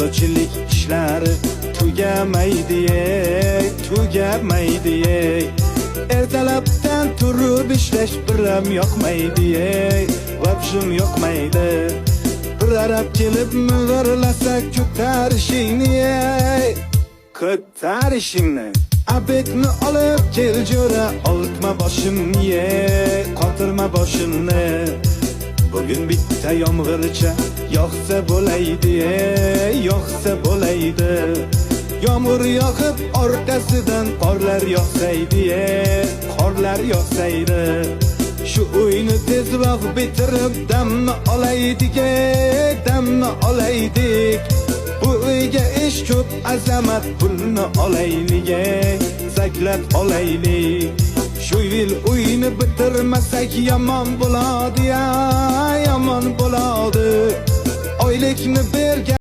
Ustachilik ishlari tugamaydi, tugamaydi. Ertalabdan turib ishlash biram yoqmaydi, vabjim yoqmaydi. Bir arab kelib mug'irlasa ko'tarishingni, ko'tarishingni. Abetni olib kel jo'ra, oltma boshimni, qotirma boshimni. Bugün bitta yomg'ircha yoqsa bo'laydi, yoqsa bo'laydi. Yomg'ir yoqib orqasidan qorlar yoqsaydi, qorlar yoqsaydi. Shu uyni tezroq bitirib damni olaydik, damni olaydik. Bu uyga ish ko'p, azamat pulni olaylik, zaklab olaylik. Shu yil uyni bitirmasak yomon bo'ladi, yomon bo'ladi. Oylikni bergan